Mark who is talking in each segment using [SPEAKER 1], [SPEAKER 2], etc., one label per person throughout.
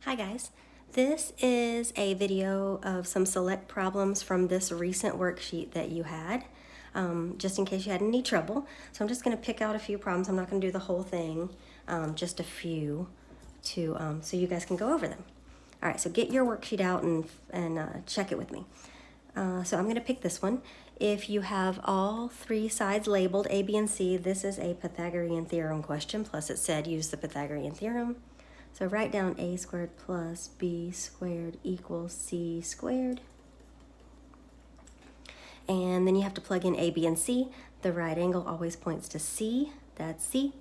[SPEAKER 1] Hi guys, this is a video of some select problems from this recent worksheet that you had, just in case you had any trouble. So I'm just going to pick out a few problems. I'm not going to do the whole thing, just a few so you guys can go over them. All right, so get your worksheet out and check it with me. So I'm going to pick this one. If you have all three sides labeled A, B, and C, this is a Pythagorean theorem question, plus it said use the Pythagorean theorem. So write down a squared plus b squared equals c squared. And then you have to plug in a, b, and c. The right angle always points to c, that's c.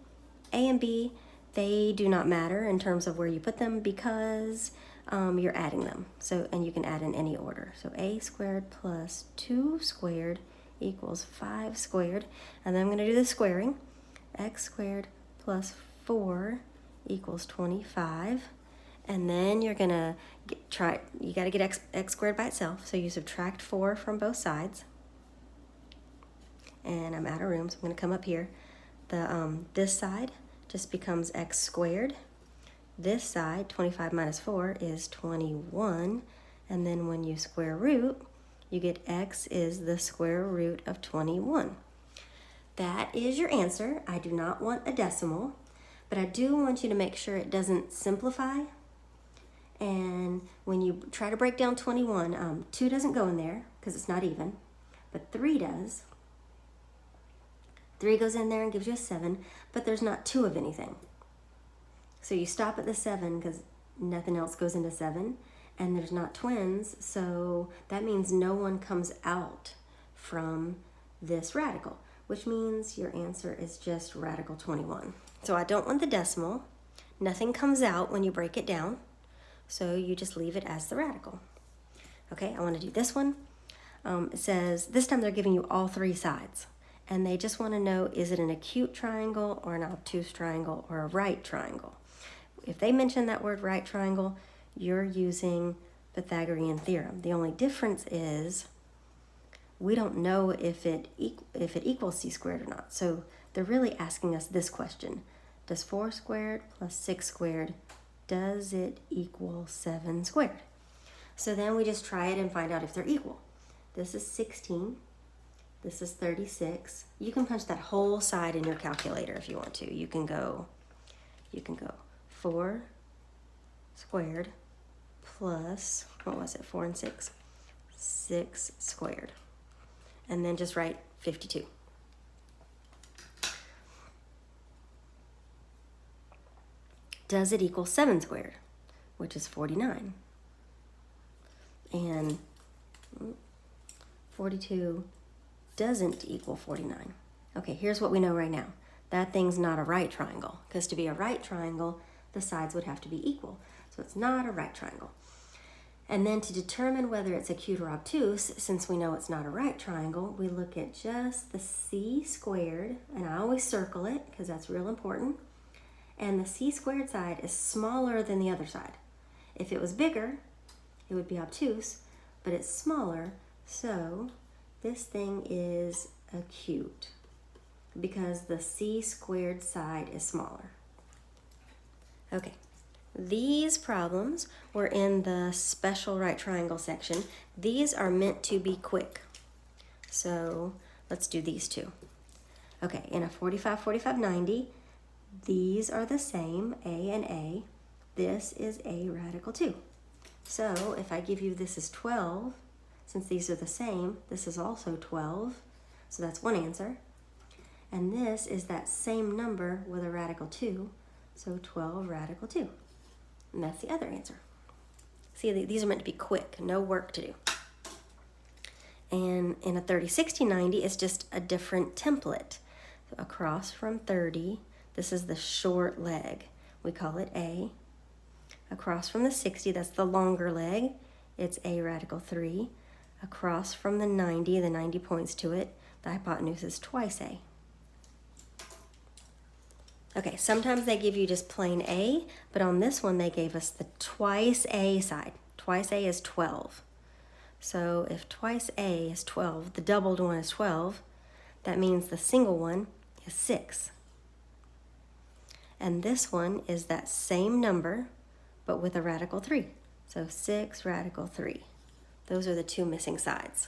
[SPEAKER 1] A and b, they do not matter in terms of where you put them because you're adding them. So, and you can add in any order. So a squared plus 2 squared equals 5 squared. And then I'm going to do the squaring. X squared plus 4 equals 25, and then you're gonna you got to get x squared by itself, so you subtract 4 from both sides, and I'm out of room, so I'm going to come up here. This side just becomes x squared. This side, 25 minus 4, is 21, and then when you square root, you get x is the square root of 21. That is your answer. I do not want a decimal, but I do want you to make sure it doesn't simplify. And when you try to break down 21, 2 doesn't go in there because it's not even, but 3 does. 3 goes in there and gives you a 7, but there's not 2 of anything. So you stop at the 7 because nothing else goes into 7, and there's not twins, so that means no one comes out from this radical, which means your answer is just radical 21. So I don't want the decimal. Nothing comes out when you break it down, so you just leave it as the radical. Okay, I want to do this one. It says, this time they're giving you all 3 sides, and they just want to know, is it an acute triangle or an obtuse triangle or a right triangle? If they mention that word right triangle, you're using Pythagorean theorem. The only difference is we don't know if it equals c squared or not. So they're really asking us this question. Does 4 squared plus 6 squared, does it equal 7 squared? So then we just try it and find out if they're equal. This is 16. This is 36. You can punch that whole side in your calculator if you want to. You can go 4 squared plus, what was it, 4 and 6? 6 squared. And then just write 52. Does it equal 7 squared, which is 49? And 42 doesn't equal 49. Okay, here's what we know right now. That thing's not a right triangle, because to be a right triangle, the sides would have to be equal. So it's not a right triangle. And then to determine whether it's acute or obtuse, since we know it's not a right triangle, we look at just the c squared, and I always circle it because that's real important. And the c squared side is smaller than the other side. If it was bigger, it would be obtuse, but it's smaller, so this thing is acute because the c squared side is smaller. Okay. These problems were in the special right triangle section. These are meant to be quick. So let's do these two. Okay, in a 45, 45, 90, these are the same, A and A. This is A radical 2. So if I give you this is 12, since these are the same, this is also 12. So that's one answer. And this is that same number with a radical 2. So 12 radical 2. And that's the other answer. See, these are meant to be quick, no work to do. And in a 30, 60, 90, it's just a different template. So across from 30, this is the short leg. We call it A. Across from the 60, that's the longer leg. It's A radical 3. Across from the 90 points to it. The hypotenuse is twice A. Okay, sometimes they give you just plain A, but on this one they gave us the twice A side. Twice A is 12. So if twice A is 12, the doubled one is 12, that means the single one is 6. And this one is that same number, but with a radical 3. So 6 radical 3. Those are the two missing sides.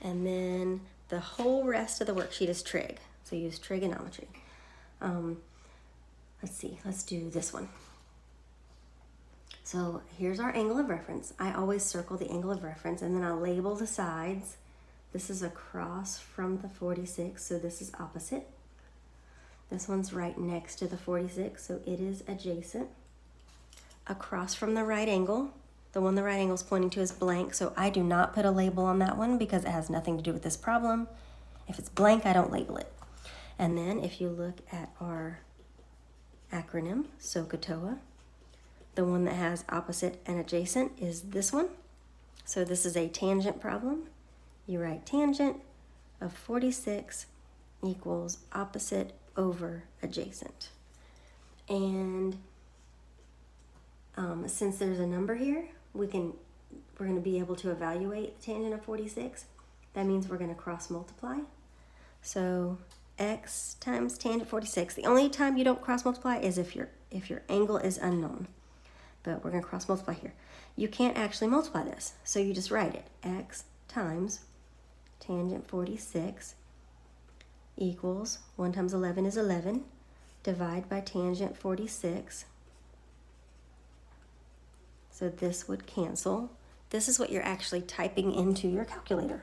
[SPEAKER 1] And then the whole rest of the worksheet is trig. So use trigonometry. Let's see, let's do this one. So here's our angle of reference. I always circle the angle of reference and then I'll label the sides. This is across from the 46, so this is opposite. This one's right next to the 46, so it is adjacent. Across from the right angle, the one the right angle is pointing to is blank, so I do not put a label on that one because it has nothing to do with this problem. If it's blank, I don't label it. And then if you look at our acronym, SOHCAHTOA, the one that has opposite and adjacent is this one. So this is a tangent problem. You write tangent of 46 equals opposite over adjacent. And since there's a number here, we're going to be able to evaluate the tangent of 46. That means we're going to cross multiply. So x times tangent 46. The only time you don't cross multiply is if your angle is unknown. But we're going to cross multiply here. You can't actually multiply this, so you just write it. X times tangent 46 equals 1 times 11 is 11. Divide by tangent 46. So this would cancel. This is what you're actually typing into your calculator.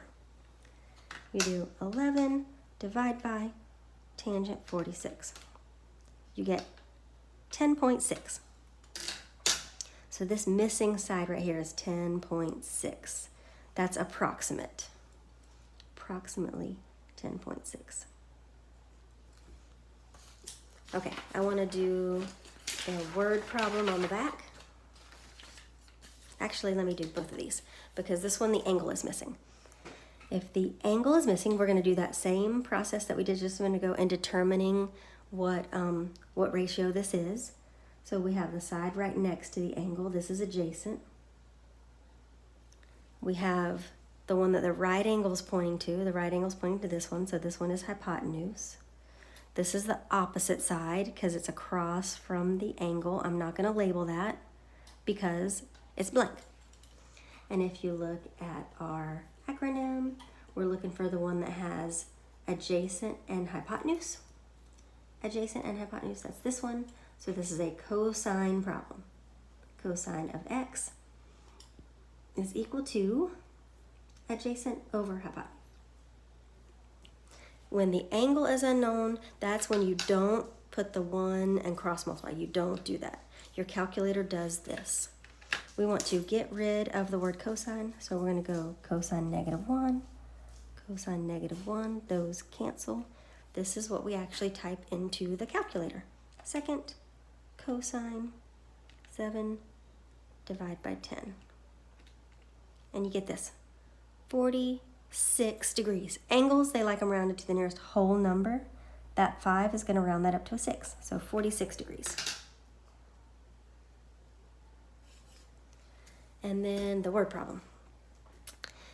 [SPEAKER 1] You do 11 divide by tangent 46. You get 10.6. So this missing side right here is 10.6. That's approximate. Approximately 10.6. Okay, I want to do a word problem on the back. Actually, let me do both of these because this one, the angle is missing. If the angle is missing, we're going to do that same process that we did just a minute ago in determining what ratio this is. So we have the side right next to the angle. This is adjacent. We have the one that the right angle is pointing to. The right angle is pointing to this one, so this one is hypotenuse. This is the opposite side because it's across from the angle. I'm not going to label that because it's blank. And if you look at our acronym, we're looking for the one that has adjacent and hypotenuse. Adjacent and hypotenuse, that's this one. So this is a cosine problem. Cosine of x is equal to adjacent over hypotenuse. When the angle is unknown, that's when you don't put the 1 and cross multiply. You don't do that. Your calculator does this. We want to get rid of the word cosine, so we're going to go cosine -1, cosine -1, those cancel. This is what we actually type into the calculator. Second, cosine 7 divide by 10. And you get this, 46 degrees. Angles, they like them rounded to the nearest whole number. That 5 is going to round that up to a 6, so 46 degrees. And then the word problem.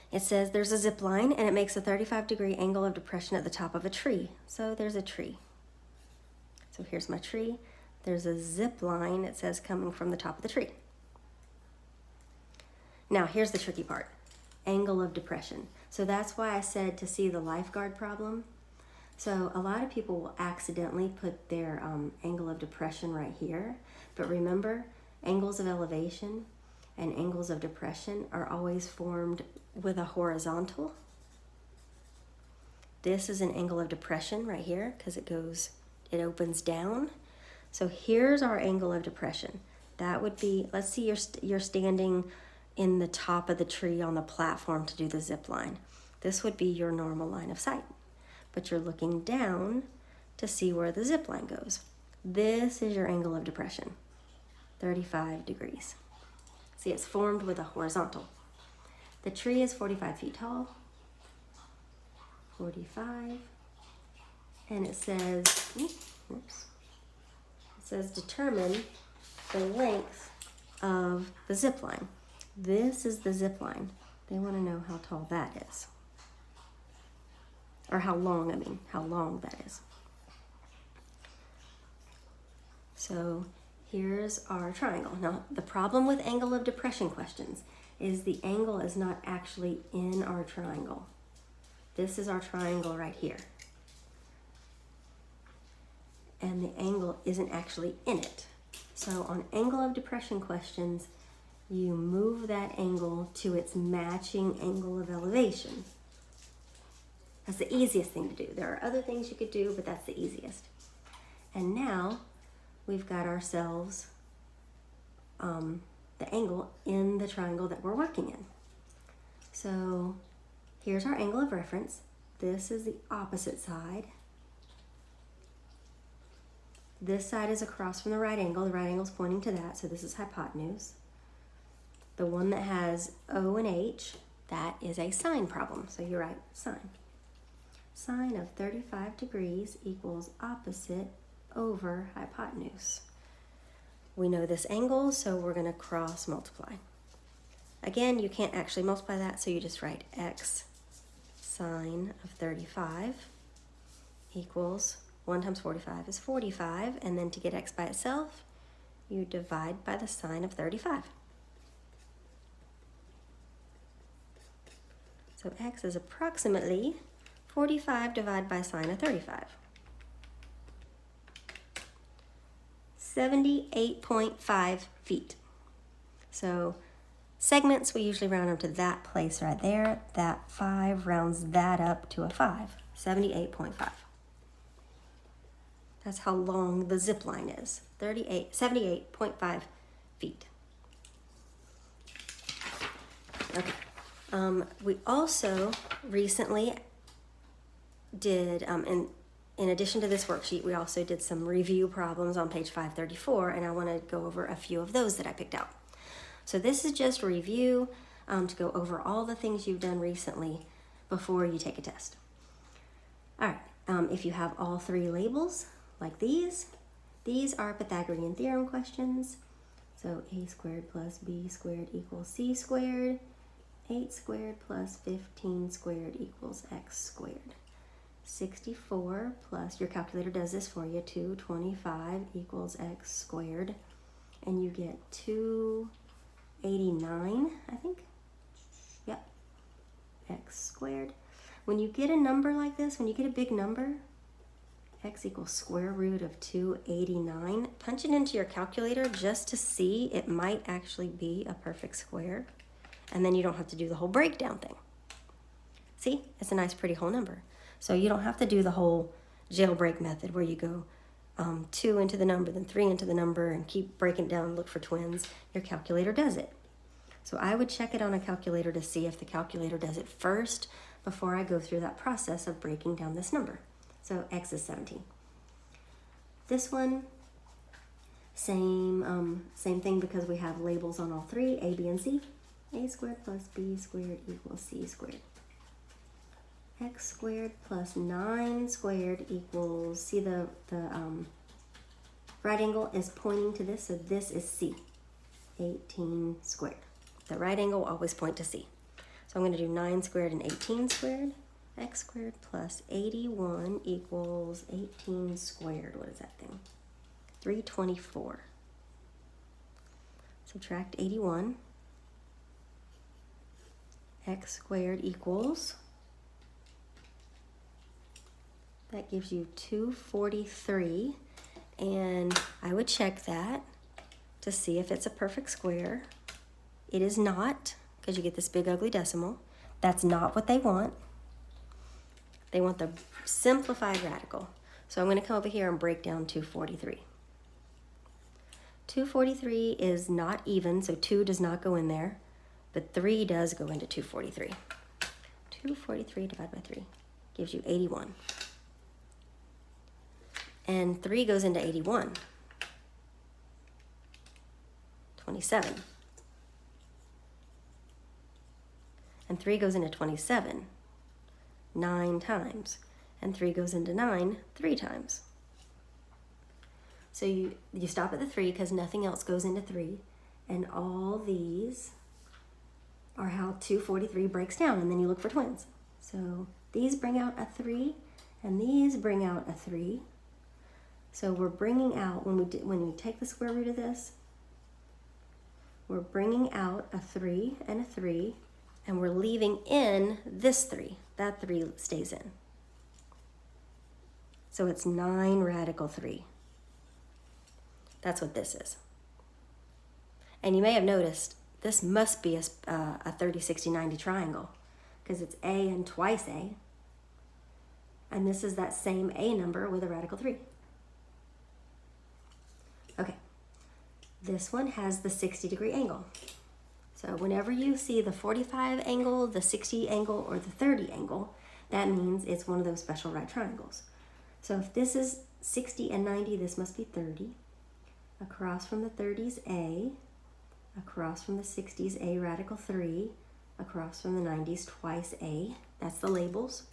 [SPEAKER 1] It says there's a zip line and it makes a 35-degree angle of depression at the top of a tree. So there's a tree. So here's my tree. There's a zip line, it says, coming from the top of the tree. Now here's the tricky part. Angle of depression. So that's why I said to see the lifeguard problem. So a lot of people will accidentally put their angle of depression right here. But remember, angles of elevation and angles of depression are always formed with a horizontal. This is an angle of depression right here because it opens down. So here's our angle of depression. That would be, let's see, you're standing in the top of the tree on the platform to do the zip line. This would be your normal line of sight, but you're looking down to see where the zip line goes. This is your angle of depression, 35 degrees. See, it's formed with a horizontal. The tree is 45 feet tall, 45, and it says, oops, it says determine the length of the zip line. This is the zip line. They want to know how tall that is. Or how long that is. So here's our triangle. Now, the problem with angle of depression questions is the angle is not actually in our triangle. This is our triangle right here. And the angle isn't actually in it. So on angle of depression questions, you move that angle to its matching angle of elevation. That's the easiest thing to do. There are other things you could do, but that's the easiest. And now we've got ourselves the angle in the triangle that we're working in. So here's our angle of reference. This is the opposite side. This side is across from the right angle. The right angle is pointing to that, so this is hypotenuse. The one that has O and H, that is a sine problem. So you write sine. Sine of 35 degrees equals opposite over hypotenuse. We know this angle, so we're going to cross multiply. Again, you can't actually multiply that, so you just write x sine of 35 equals 1 times 45 is 45, and then to get x by itself, you divide by the sine of 35. So x is approximately 45 divided by sine of 35. 78.5 feet. So segments, we usually round them to that place right there. That 5 rounds that up to a 5. 78.5. That's how long the zip line is. 78.5 feet. Okay. We also recently did, in addition to this worksheet, we also did some review problems on page 534, and I want to go over a few of those that I picked out. So this is just review to go over all the things you've done recently before you take a test. All right, if you have all three labels, like these are Pythagorean theorem questions. So a squared plus b squared equals c squared. 8 squared plus 15 squared equals x squared. 64 plus, your calculator does this for you, 225 equals x squared. And you get 289, I think. Yep, x squared. When you get a number like this, when you get a big number, x equals square root of 289, punch it into your calculator just to see it might actually be a perfect square. And then you don't have to do the whole breakdown thing. See, it's a nice pretty whole number. So you don't have to do the whole jailbreak method where you go 2 into the number, then 3 into the number, and keep breaking it down and look for twins. Your calculator does it. So I would check it on a calculator to see if the calculator does it first before I go through that process of breaking down this number. So x is 17. This one, same thing because we have labels on all three, a, b, and c. A squared plus b squared equals c squared. X squared plus 9 squared equals, see the right angle is pointing to this, so this is c, 18 squared. The right angle will always point to c. So I'm going to do 9 squared and 18 squared. X squared plus 81 equals 18 squared. What is that thing? 324. Subtract 81. X squared equals, that gives you 243, and I would check that to see if it's a perfect square. It is not, because you get this big ugly decimal. That's not what they want. They want the simplified radical. So I'm going to come over here and break down 243. 243 is not even, so 2 does not go in there, but 3 does go into 243. 243 divided by 3 gives you 81. And 3 goes into 81. 27. And 3 goes into 27 9 times. And 3 goes into 9 3 times. So you stop at the 3 because nothing else goes into 3. And all these are how 243 breaks down. And then you look for twins. So these bring out a 3. And these bring out a 3. So we're bringing out, when we take the square root of this, we're bringing out a 3 and a 3, and we're leaving in this 3. That 3 stays in. So it's 9 radical 3. That's what this is. And you may have noticed this must be a 30, 60, 90 triangle because it's A and twice A. And this is that same A number with a radical 3. Okay, this one has the 60-degree angle. So whenever you see the 45 angle, the 60 angle, or the 30 angle, that means it's one of those special right triangles. So if this is 60 and 90, this must be 30. Across from the 30's A, across from the 60's A radical 3, across from the 90's twice A. That's the labels.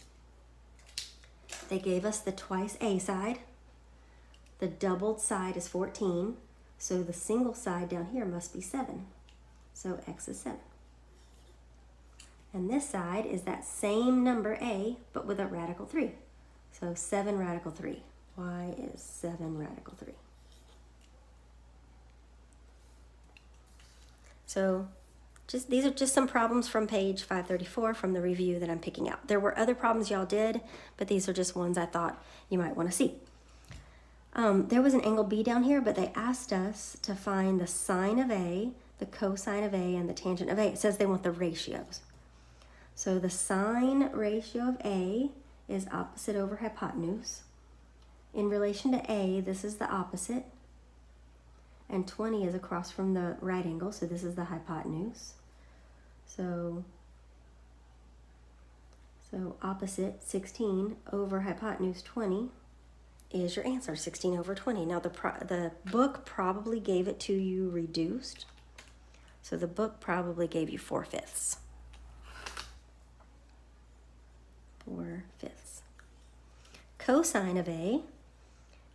[SPEAKER 1] They gave us the twice A side. The doubled side is 14, so the single side down here must be 7. So X is 7. And this side is that same number A, but with a radical 3. So 7 radical 3. Y is 7 radical 3. So these are just some problems from page 534 from the review that I'm picking out. There were other problems y'all did, but these are just ones I thought you might want to see. There was an angle B down here, but they asked us to find the sine of A, the cosine of A, and the tangent of A. It says they want the ratios. So the sine ratio of A is opposite over hypotenuse. In relation to A, this is the opposite. And 20 is across from the right angle, so this is the hypotenuse. So opposite 16 over hypotenuse 20 is your answer, 16 over 20. Now the book probably gave it to you reduced. So the book probably gave you 4/5. 4/5. Cosine of A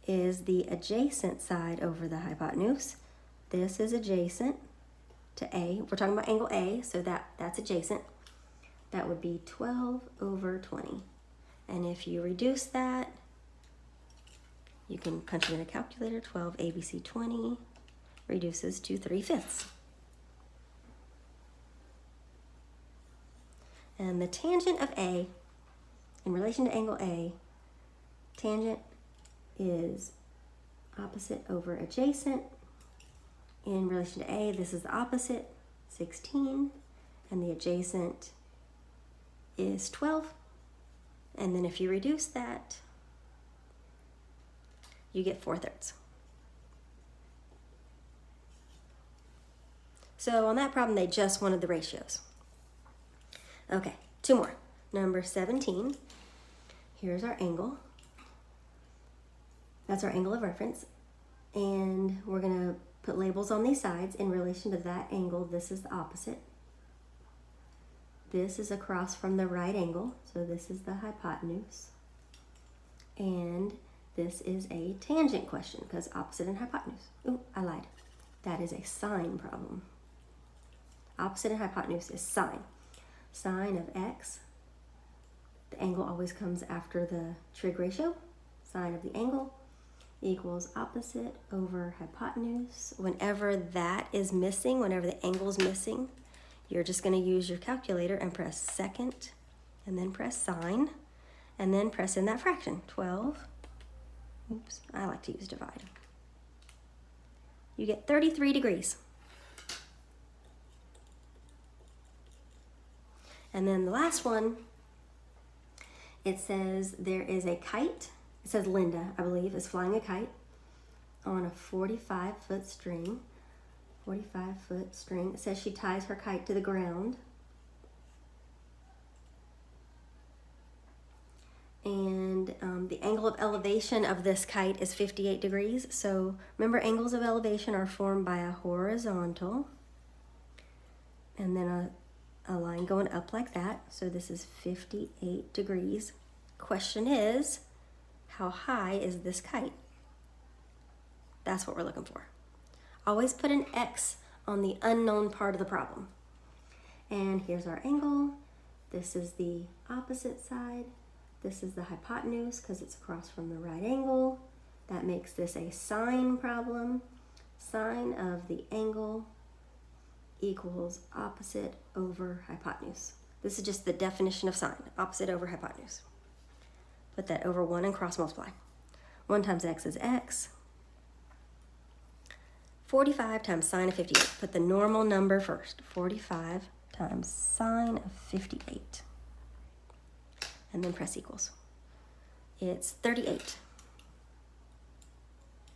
[SPEAKER 1] is the adjacent side over the hypotenuse. This is adjacent to A. We're talking about angle A, so that's adjacent. That would be 12 over 20. And if you reduce that, you can punch it in a calculator. 12 ABC 20 reduces to 3/5. And the tangent of A, in relation to angle A, tangent is opposite over adjacent. In relation to A, this is the opposite, 16, and the adjacent is 12. And then if you reduce that, you get 4/3. So on that problem, they just wanted the ratios. Okay, 2 more. Number 17, here's our angle. That's our angle of reference. And we're gonna put labels on these sides. In relation to that angle, this is the opposite. This is across from the right angle, so this is the hypotenuse. And this is a tangent question, because opposite and hypotenuse. Ooh, I lied. That is a sine problem. Opposite and hypotenuse is sine. Sine of x, the angle always comes after the trig ratio. Sine of the angle equals opposite over hypotenuse. Whenever that is missing, whenever the angle is missing, you're just going to use your calculator and press second, and then press sine, and then press in that fraction, 12. Oops, I like to use divide. You get 33 degrees. And then the last one, it says there is a kite. It says Linda, I believe, is flying a kite on a 45-foot string. 45-foot string. It says she ties her kite to the ground. And the angle of elevation of this kite is 58 degrees. So remember, angles of elevation are formed by a horizontal and then a line going up like that. So this is 58 degrees. Question is, how high is this kite? That's what we're looking for. Always put an X on the unknown part of the problem. And here's our angle. This is the opposite side. This is the hypotenuse because it's across from the right angle. That makes this a sine problem. Sine of the angle equals opposite over hypotenuse. This is just the definition of sine, opposite over hypotenuse. Put that over 1 and cross multiply. 1 times x is x. 45 times sine of 58. Put the normal number first. 45 times sine of 58. And then press equals. It's 38.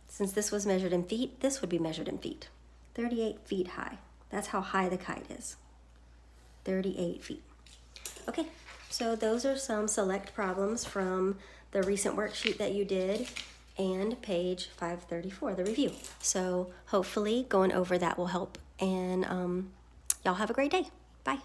[SPEAKER 1] Since this was measured in feet, this would be measured in feet. 38 feet high. That's how high the kite is. 38 feet. Okay, so those are some select problems from the recent worksheet that you did and page 534, the review. So hopefully going over that will help, and y'all have a great day. Bye.